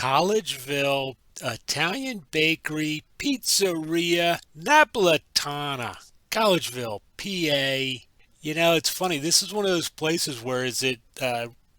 Collegeville Italian Bakery Pizzeria Napoletana. Collegeville, PA. You know, it's funny. This is one of those places where is it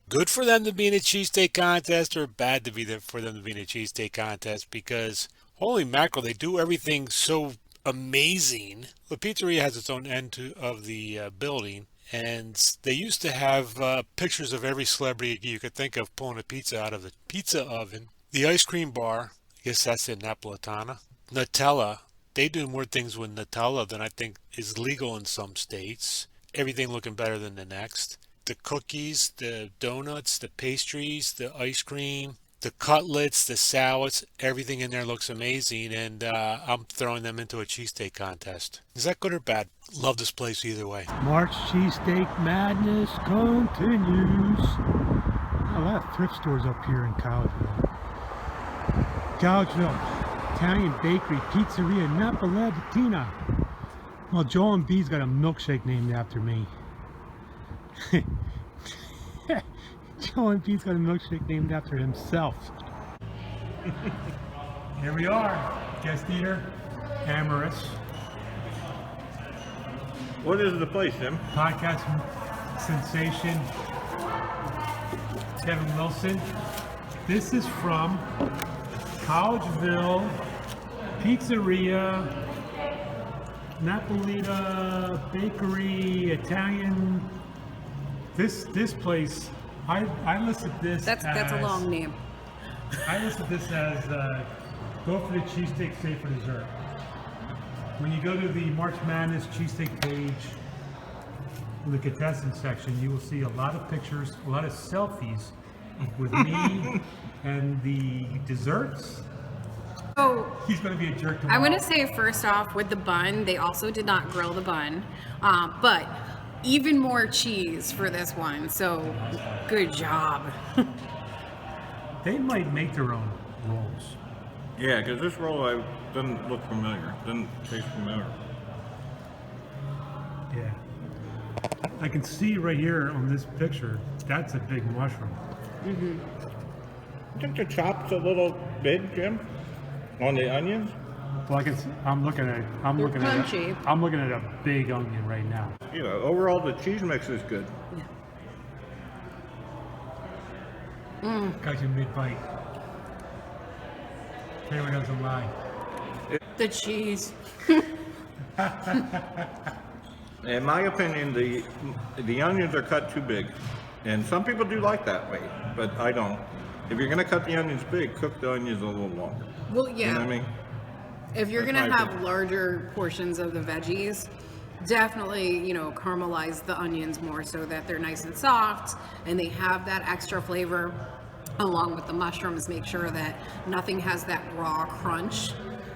good for them to be in a cheesesteak contest or bad to be there for them to be in a cheesesteak contest? Because holy mackerel, they do everything so amazing. The pizzeria has its own end of the building, and they used to have pictures of every celebrity you could think of pulling a pizza out of the pizza oven. The ice cream bar, I guess that's in Napoletana. Nutella, they do more things with Nutella than I think is legal in some states. Everything looking better than the next. The cookies, the donuts, the pastries, the ice cream, the cutlets, the salads, everything in there looks amazing, and I'm throwing them into a cheesesteak contest. Is that good or bad? Love this place either way. March cheesesteak madness continues. A lot of thrift stores up here in Collegeville. Collegeville, Italian Bakery, Pizzeria Napoletana. Well, Joel and B's got a milkshake named after me. Joel and B's got a milkshake named after himself. Here we are, guest eater, Amorous. What is the place, Tim? Podcast sensation, Kevin Wilson. This is from Collegeville Pizzeria Napolita Bakery Italian. This place, I listed this. That's a long name. I listed this as go for the cheesesteak, stay for dessert. When you go to the March Madness cheesesteak page, in the contestant section, you will see a lot of pictures, a lot of selfies with me and the desserts. So He's going to be a jerk tomorrow. I'm going to say first off, with the bun, they also did not grill the bun, but even more cheese for this one. So good job. They might make their own rolls. Yeah, because this roll doesn't look familiar. Doesn't taste familiar. Yeah. I can see right here on this picture, that's a big mushroom. I think the chop's a little big, Jim, on the onions. Well, I can see, I'm looking at crunchy. I'm looking at a big onion right now. You know, overall the cheese mix is good. Got you mid-bite. Taylor doesn't lie. The cheese. In my opinion, the onions are cut too big, and some people do like that way, but I don't. If you're gonna cut the onions big, cook the onions a little longer. Well, yeah. You know what I mean? If you're That's going to my have opinion. larger portions of the veggies, definitely, caramelize the onions more so that they're nice and soft and they have that extra flavor along with the mushrooms. Make sure that nothing has that raw crunch.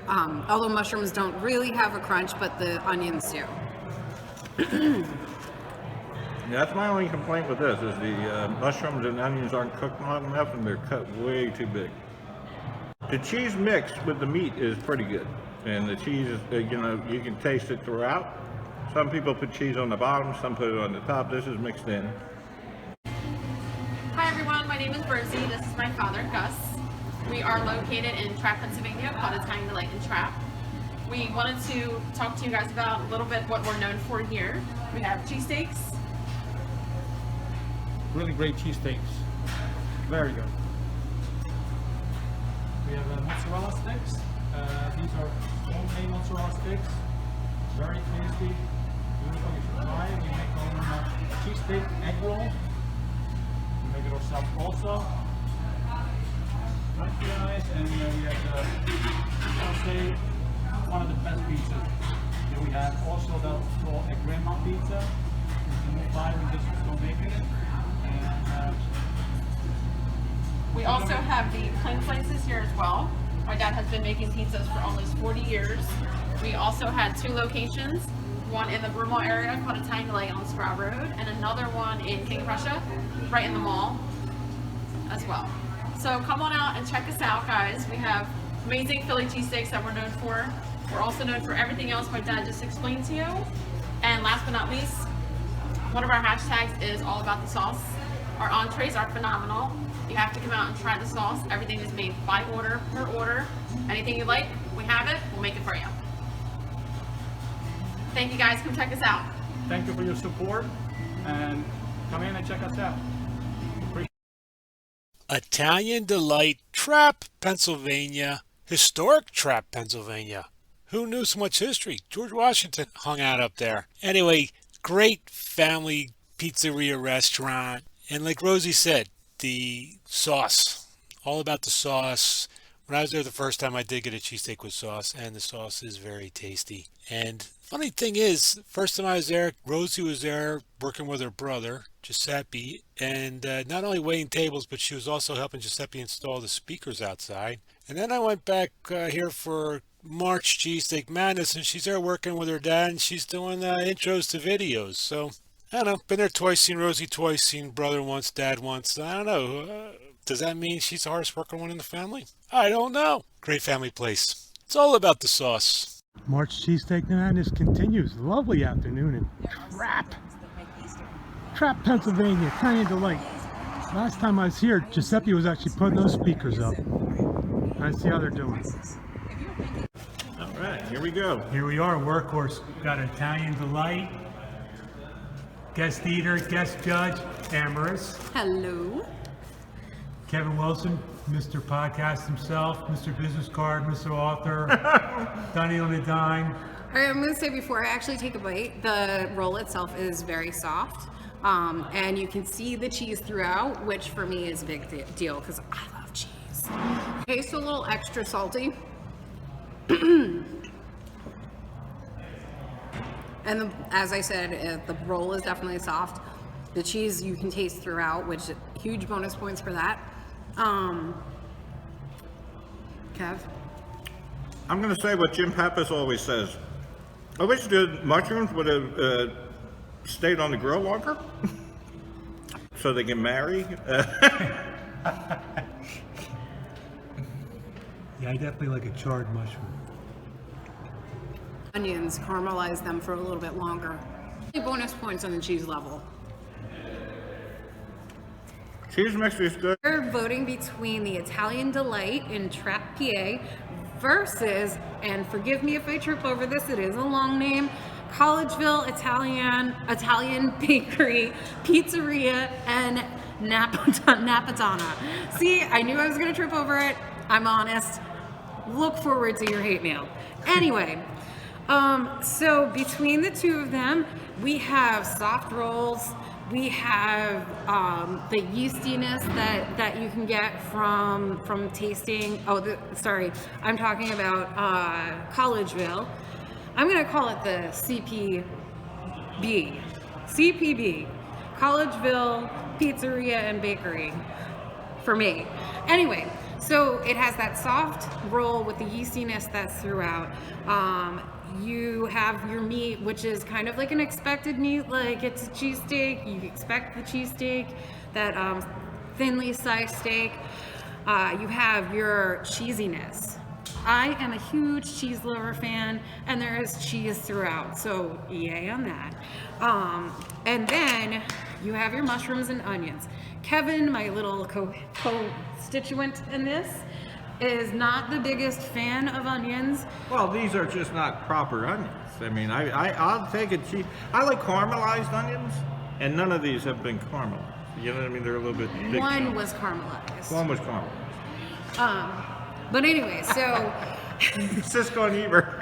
Although mushrooms don't really have a crunch, but the onions do. That's my only complaint with this, is the mushrooms and onions aren't cooked long enough and they're cut way too big. The cheese mix with the meat is pretty good, and the cheese is, you can taste it throughout. Some people put cheese on the bottom, some put it on the top. This is mixed in. Hi everyone, my name is Rosie. This is my father, Gus. We are located in Trapp, Pennsylvania, called Italian Delite in Trapp. We wanted to talk to you guys about a little bit what we're known for here. We have cheesesteaks. Really great cheesesteaks. Very good. We have mozzarella sticks. These are homemade mozzarella sticks. Very tasty. Beautiful. You should try it. We make our own cheesesteak egg roll. We make it ourselves also. Very nice. And we have I would say one of the best pizzas. Here we have also that's called a grandma pizza. You can buy, we just still making it. And We also have the plain slices here as well. My dad has been making pizzas for almost 40 years. We also had 2 locations, one in the Broomall area called Italian Delite on Sprout Road, and another one in King of Prussia, right in the mall as well. So come on out and check us out, guys. We have amazing Philly cheesesteaks that we're known for. We're also known for everything else my dad just explained to you. And last but not least, one of our hashtags is all about the sauce. Our entrees are phenomenal. You have to come out and try the sauce. Everything is made by order, per order. Anything you like, we have it. We'll make it for you. Thank you guys. Come check us out. Thank you for your support, and come in and check us out. Italian Delite, Trapp, Pennsylvania. Historic Trapp, Pennsylvania. Who knew so much history? George Washington hung out up there. Anyway, great family pizzeria restaurant. And like Rosie said, the sauce. All about the sauce. When I was there the first time, I did get a cheesesteak with sauce, and the sauce is very tasty. And funny thing is, first time I was there, Rosie was there working with her brother, Giuseppe, and not only waiting tables, but she was also helping Giuseppe install the speakers outside. And then I went back here for March Cheesesteak Madness, and she's there working with her dad, and she's doing intros to videos. So, I don't know, been there twice, seen Rosie twice, seen brother once, dad once. I don't know. Does that mean she's the hardest working one in the family? I don't know. Great family place. It's all about the sauce. March Cheesesteak Madness continues. Lovely afternoon in Trapp, Pennsylvania, Italian Delite. Last time I was here, Giuseppe was actually putting those speakers up. Let's see how they're doing. All right, here we go. Here we are, workhorse. Got Italian Delite. Guest eater, guest judge, Amaris. Hello. Kevin Wilson, Mr. Podcast himself, Mr. Business Card, Mr. Author, Donnie on the Dime. All right, I'm going to say before I actually take a bite, the roll itself is very soft. And you can see the cheese throughout, which for me is a big deal because I love cheese. Tastes a little extra salty. And as I said, the roll is definitely soft. The cheese you can taste throughout, which huge bonus points for that. Kev? I'm going to say what Jim Pappas always says. I wish the mushrooms would have stayed on the grill longer so they can marry. Yeah, I definitely like a charred mushroom. Onions, caramelize them for a little bit longer. Bonus points on the cheese level. Cheese mix is good. We're voting between the Italian Delite in Trapp, PA versus, and forgive me if I trip over this, it is a long name, Collegeville Italian Bakery, Pizzeria, and Napoletana. See, I knew I was going to trip over it. I'm honest. Look forward to your hate mail. Anyway, so between the two of them, we have soft rolls. We have the yeastiness that you can get from tasting. Sorry, I'm talking about Collegeville. I'm going to call it the CPB, Collegeville Pizzeria and Bakery, for me. Anyway, so it has that soft roll with the yeastiness that's throughout. You have your meat, which is kind of like an expected meat, like it's a cheesesteak. You expect the cheesesteak, that thinly sliced steak. You have your cheesiness. I am a huge cheese lover fan, and there is cheese throughout, so yay on that. And then you have your mushrooms and onions. Kevin, my little co-constituent in this, is not the biggest fan of onions. Well, these are just not proper onions. I mean, I'll take a cheese. I like caramelized onions, and none of these have been caramelized. You know what I mean? They're a little bit big. One was caramelized. One was caramelized. But anyway, so Cisco and Eber.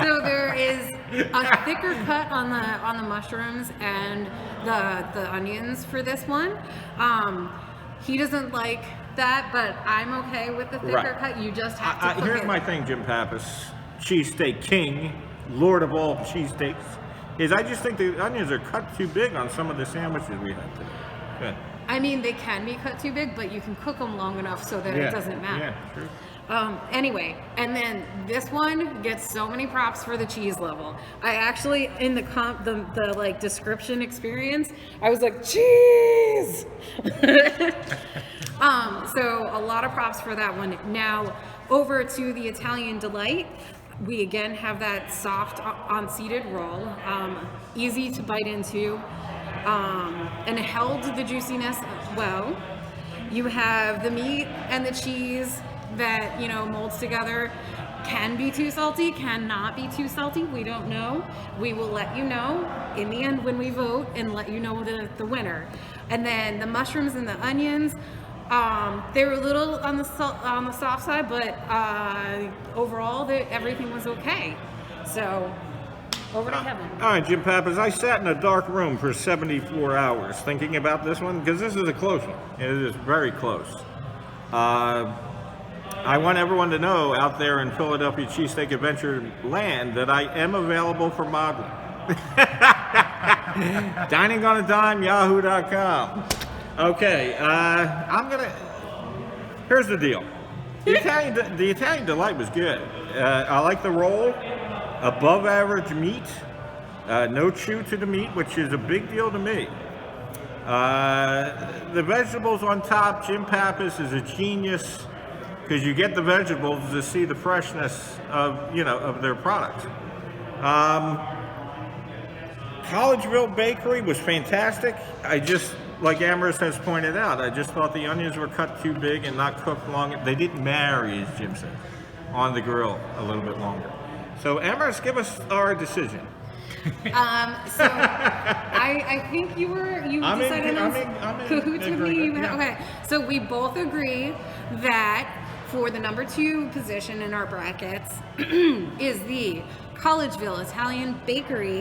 so there is a thicker cut on the mushrooms and the onions for this one. He doesn't like that, but I'm okay with the thicker cut. You just have to cook Here's it. my thing, Jim Pappas, cheesesteak king, lord of all cheesesteaks, is I just think the onions are cut too big on some of the sandwiches we had today. Good. I mean, they can be cut too big, but you can cook them long enough so that it doesn't matter. Yeah, true. Anyway, and then this one gets so many props for the cheese level. I actually, in the like description experience, I was like, cheese! So a lot of props for that one. Now, over to the Italian Delite. We again have that soft unseated roll, easy to bite into. and it held the juiciness well. You have the meat and the cheese that, you know, molds together. Can be too salty, cannot be too salty. We don't know. We will let you know in the end when we vote and let you know the winner. And then the mushrooms and the onions, they were a little on the soft side, but overall, everything was okay. So, over to Kevin. All right, Jim Pappas, I sat in a dark room for 74 hours thinking about this one because this is a close one. It is very close. I want everyone to know out there in Philadelphia Cheesesteak Adventure land that I am available for modeling. Dining on a Dime, yahoo.com. Okay, here's the deal. The Italian Delite was good. I like the roll, above average meat, no chew to the meat, which is a big deal to me. The vegetables on top, Jim Pappas is a genius because you get the vegetables to see the freshness of, you know, of their product. Collegeville Bakery was fantastic. I just, like Amaris has pointed out, I just thought the onions were cut too big and not cooked long. They didn't marry, as Jim said, on the grill a little bit longer. So Amaris, give us our decision. So I think you decided on who to me. Okay, so we both agree that for the number 2 position in our brackets is the Collegeville Italian Bakery.